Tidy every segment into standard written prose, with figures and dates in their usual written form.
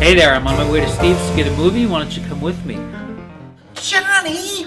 Hey there, I'm on my way to Steve's to get a movie. Why don't you come with me? Johnny!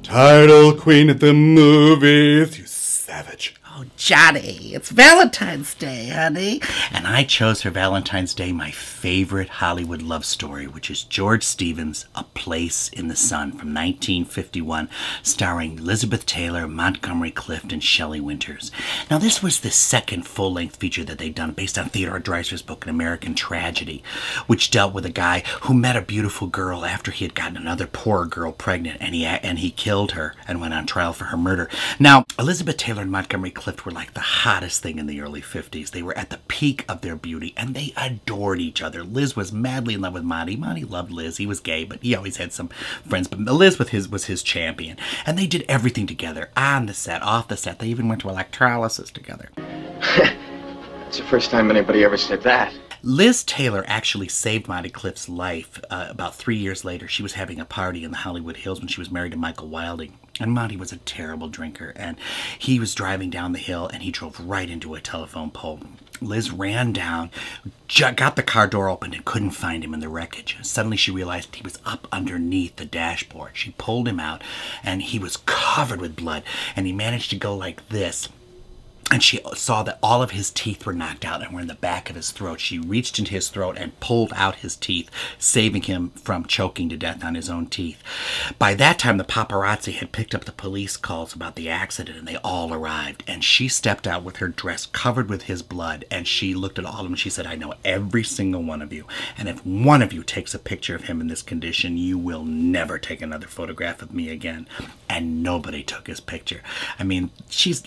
Title queen at the movies, you savage. Oh, Johnny, it's Valentine's Day, honey. And I chose for Valentine's Day my favorite Hollywood love story, which is George Stevens' A Place in the Sun from 1951, starring Elizabeth Taylor, Montgomery Clift, and Shelly Winters. Now, this was the second full-length feature that they'd done based on Theodore Dresier's book, An American Tragedy, which dealt with a guy who met a beautiful girl after he had gotten another poor girl pregnant, and he killed her and went on trial for her murder. Now, Elizabeth Taylor and Montgomery Clift were like the hottest thing in the early 50s. They were at the peak of their beauty, and they adored each other. Liz was madly in love with Monty. Monty loved Liz. He was gay, but he always had some friends. But Liz was his champion. And they did everything together, on the set, off the set. They even went to electrolysis together. It's the first time anybody ever said that. Liz Taylor actually saved Monty Clift's life about 3 years later. She was having a party in the Hollywood Hills when she was married to Michael Wilding. And Monty was a terrible drinker, and he was driving down the hill, and he drove right into a telephone pole. Liz ran down, got the car door open, and couldn't find him in the wreckage. Suddenly she realized he was up underneath the dashboard. She pulled him out, and he was covered with blood, and he managed to go like this. And she saw that all of his teeth were knocked out and were in the back of his throat. She reached into his throat and pulled out his teeth, saving him from choking to death on his own teeth. By that time, the paparazzi had picked up the police calls about the accident, and they all arrived. And she stepped out with her dress covered with his blood, and she looked at all of them and she said, "I know every single one of you. And if one of you takes a picture of him in this condition, you will never take another photograph of me again." And nobody took his picture. I mean,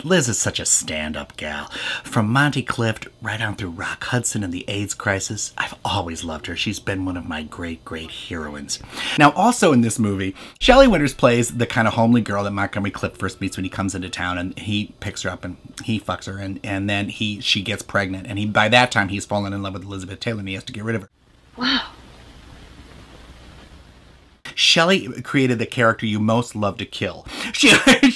Liz is such a stand-up gal. From Monty Clift right on through Rock Hudson and the AIDS crisis, I've always loved her. She's been one of my great, great heroines. Now, also in this movie, Shelly Winters plays the kind of homely girl that Montgomery Clift first meets when he comes into town, and he picks her up and he fucks her, and then she gets pregnant, and by that time he's fallen in love with Elizabeth Taylor and he has to get rid of her. Wow. Shelly created the character you most love to kill. She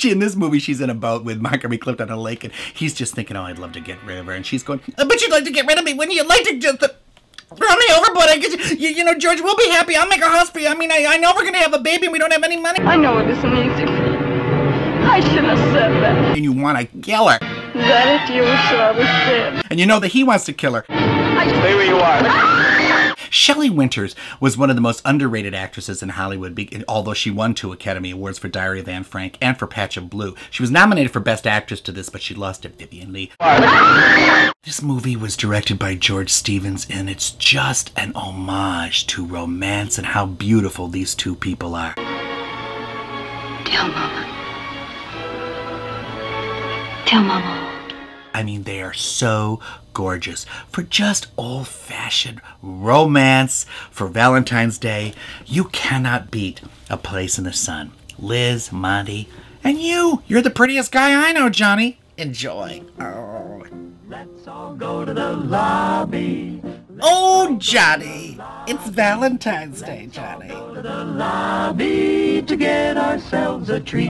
in this movie, she's in a boat with Montgomery Clift on a lake, and he's just thinking, "Oh, I'd love to get rid of her." And she's going, "But you'd like to get rid of me? Wouldn't you like to just throw me overboard? I guess, you know, George, we'll be happy. I'll make a house for you. I mean, I know we're going to have a baby and we don't have any money." I know it isn't easy for you. I shouldn't have said that. And you want to kill her. That if you wish that I was dead. And you know that he wants to kill her. Stay where you are. Shelly Winters was one of the most underrated actresses in Hollywood, although she won 2 Academy Awards for Diary of Anne Frank and for Patch of Blue. She was nominated for Best Actress to this, but she lost to Vivian Leigh. This movie was directed by George Stevens, and it's just an homage to romance and how beautiful these two people are. Tell Mama. Tell Mama. I mean, they are so gorgeous for just old-fashioned romance for Valentine's Day. You cannot beat A Place in the Sun. Liz, Monty, and you're the prettiest guy I know, Johnny. Enjoy. Oh. Let's all go to the lobby. Oh, Johnny. It's Valentine's Day, Johnny. Go to the lobby to get ourselves a treat.